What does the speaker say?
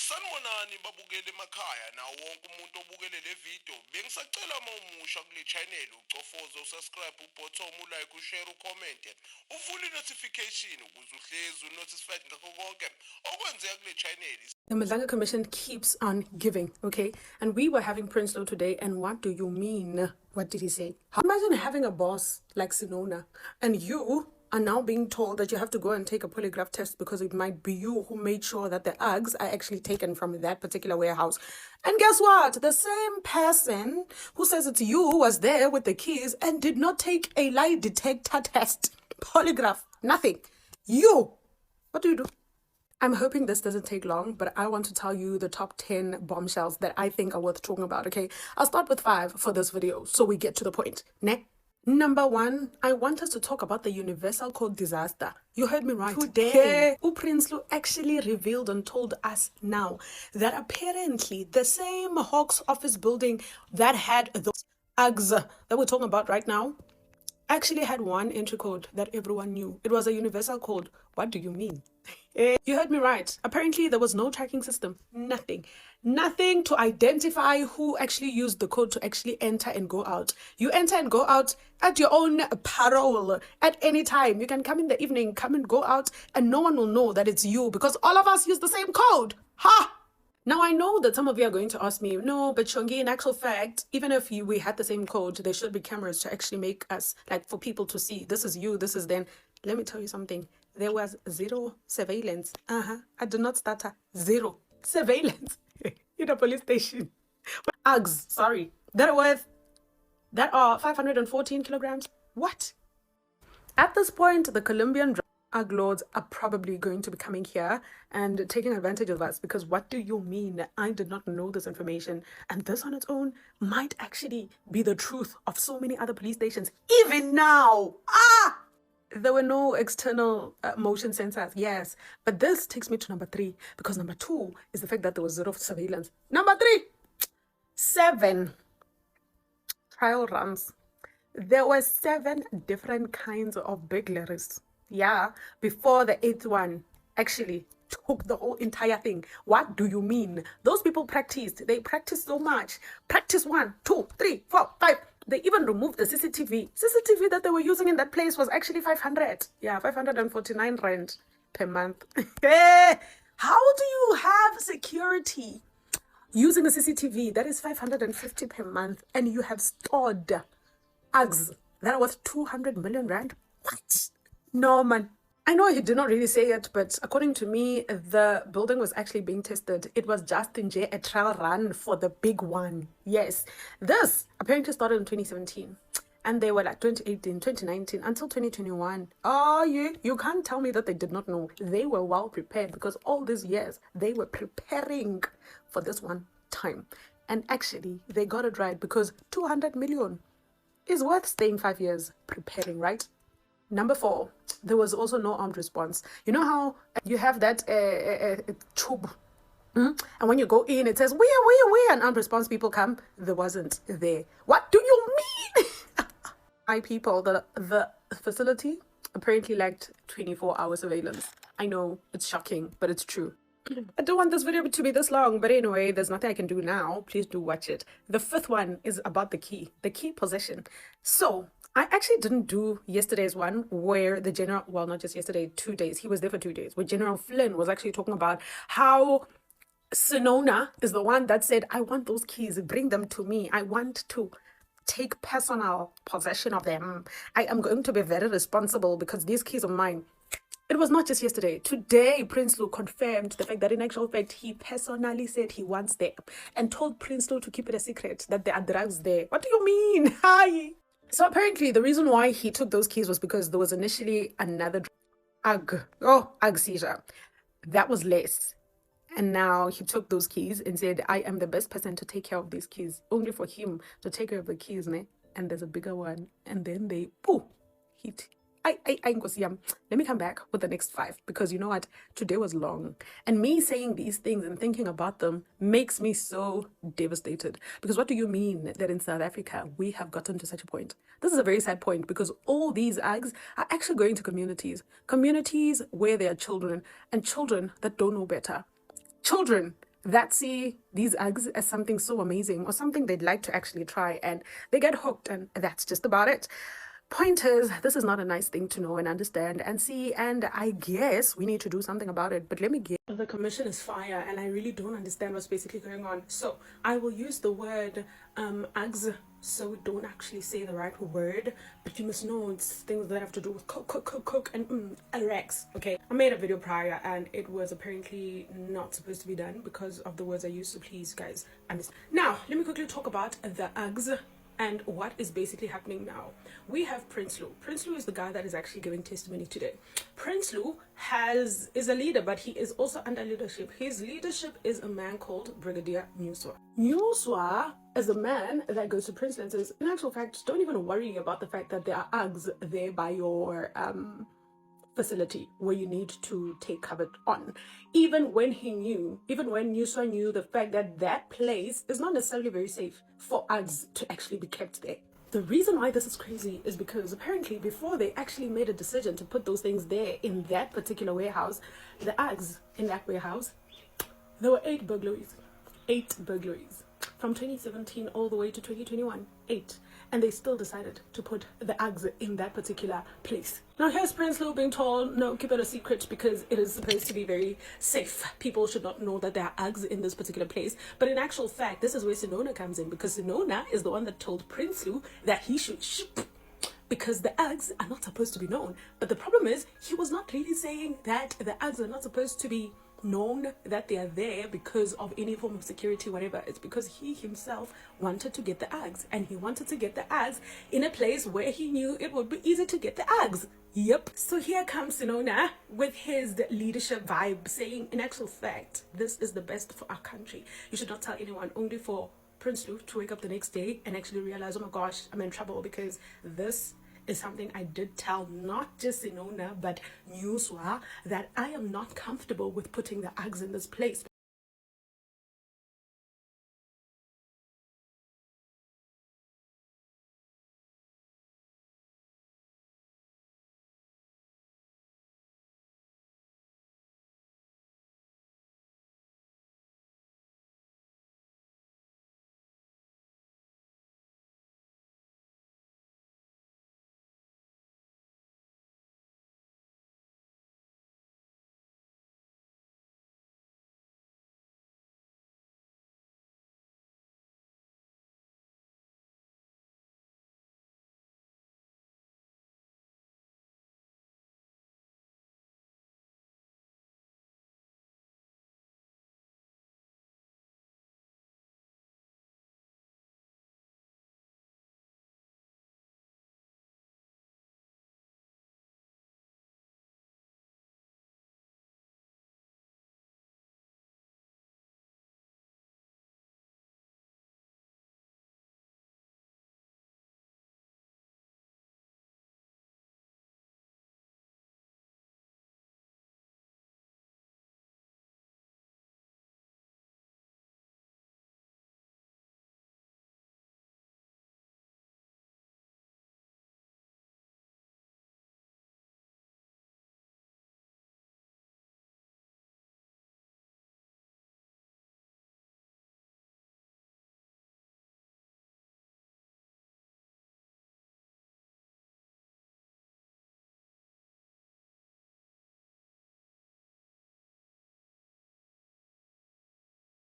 Sanibonani babukele emakhaya nawo wonke umuntu obukele le video. Bengisacela uma umusha kule channel ucofoze usubscribe ubutton ulike ushare ucomment uvule notification ukuze uhlezi unotified ngakho konke okwenzeka kule channel. The Malanga Commission keeps on giving, okay? And we were having Prince Lo today, and what do you mean? What did he say? Imagine having a boss like Sinona, and you are now being told that you have to go and take a polygraph test because it might be you who made sure that the eggs are actually taken from that particular warehouse. And guess what? The same person who says it's you was there with the keys and did not take a lie detector test, polygraph, nothing. You, what do? I'm hoping this doesn't take long, but I want to tell you the top 10 bombshells that I think are worth talking about, okay? I'll start with 5 for this video so we get to the point. Ne? Number 1, I want us to talk about the Universal Code disaster. You heard me right. Today, Prince Lo actually revealed and told us now that apparently the same Hawks office building that had those eggs that we're talking about right now actually had one entry code that everyone knew. It was a universal code. What do you mean? You heard me right. Apparently there was no tracking system. Nothing to identify who actually used the code to actually enter and go out. You enter and go out at your own parole at any time. You can come in the evening, come and go out, and no one will know that it's you because all of us use the same code. Ha! Now, I know that some of you are going to ask me, no, but Shongi, in actual fact, even if we had the same code, there should be cameras to actually make us, like, for people to see, this is you, this is then. Let me tell you something. There was zero surveillance. I did not start zero surveillance in a police station. Eggs, sorry, that are 514 kilograms. What? At this point, the Colombian drug lords are probably going to be coming here and taking advantage of us because what do you mean? I did not know this information, and this on its own might actually be the truth of so many other police stations. Even now, there were no external motion sensors, yes, but this takes me to number 3 because number 2 is the fact that there was zero surveillance. Number 3, 7 trial runs. There were 7 different kinds of burglaries. Yeah, before the 8th one actually took the whole entire thing. What do you mean? Those people practiced. They practiced so much. Practice 1, 2, 3, 4, 5. They even removed the CCTV. CCTV that they were using in that place was actually 500. Yeah, 549 rand per month. How do you have security using a CCTV that is 550 per month and you have stored eggs that are worth 200 million rand? What? No, man. I know he did not really say it, but according to me, the building was actually being tested. It was just in J a trial run for the big one. Yes, this apparently started in 2017. And they were like 2018, 2019, until 2021. Oh, yeah, you can't tell me that they did not know. They were well prepared because all these years, they were preparing for this one time. And actually, they got it right because 200 million is worth staying 5 years preparing, right? Number 4, there was also no armed response. You know how you have that tube, and when you go in, it says, where, and armed response people come? There wasn't there. What do you mean? My people, the facility apparently lacked 24-hour surveillance. I know, it's shocking, but it's true. I don't want this video to be this long, but anyway, there's nothing I can do now. Please do watch it. The 5th one is about the key possession. So I actually didn't do yesterday's one where the general, well, not just yesterday, 2 days. He was there for 2 days, where General Flynn was actually talking about how Sinona is the one that said, I want those keys, bring them to me. I want to take personal possession of them. I am going to be very responsible because these keys are mine. It was not just yesterday. Today, Prince Lo confirmed the fact that in actual fact, he personally said he wants them and told Prince Lo to keep it a secret, that there are drugs there. What do you mean? Hi. So apparently, the reason why he took those keys was because there was initially another egg seizure. That was less. And now he took those keys and said, I am the best person to take care of these keys. Only for him to take care of the keys, ne? And there's a bigger one. And then they, hit. Let me come back with the next 5 because you know what? Today was long. And me saying these things and thinking about them makes me so devastated. Because what do you mean that in South Africa, we have gotten to such a point? This is a very sad point because all these eggs are actually going to communities where there are children and children that don't know better. Children that see these Uggs as something so amazing or something they'd like to actually try, and they get hooked, and that's just about it. Point is, this is not a nice thing to know and understand and see, and I guess we need to do something about it. But let me get the commission is fire, and I really don't understand what's basically going on. So I will use the word Uggs, so we don't actually say the right word, but you must know it's things that have to do with coke and Rex. Okay, I made a video prior and it was apparently not supposed to be done because of the words I used, so please guys understand. Now let me quickly talk about the Uggs and what is basically happening now. We have Prince Lou. Prince Lou is the guy that is actually giving testimony today. Prince Lou is a leader, but he is also under leadership. His leadership is a man called Brigadier Newswa. Newswa is a man that goes to Prince Lou and says, in actual fact, don't even worry about the fact that there are Uggs there by your facility where you need to take cover on. Even when Newswa knew the fact that that place is not necessarily very safe for Uggs to actually be kept there. The reason why this is crazy is because apparently before they actually made a decision to put those things there in that particular warehouse, the Uggs in that warehouse, there were 8 burglaries. 8 burglaries. From 2017 all the way to 2021. 8. And they still decided to put the Uggs in that particular place. Now here's Prince Lou being told, no, keep it a secret because it is supposed to be very safe. People should not know that there are Uggs in this particular place. But in actual fact, this is where Sinona comes in, because Sinona is the one that told Prince Lou that he should ship, because the Uggs are not supposed to be known. But the problem is, he was not really saying that the Uggs are not supposed to be known, that they are there because of any form of security, whatever. It's because he himself wanted to get the Uggs, and he wanted to get the Uggs in a place where he knew it would be easy to get the Uggs. Yep. So here comes Sinona with his leadership vibe, saying, in actual fact, this is the best for our country. You should not tell anyone, only for Prince Lou to wake up the next day and actually realize, oh my gosh, I'm in trouble, because this is something I did tell not just Sinona but Newswa, that I am not comfortable with putting the Uggs in this place.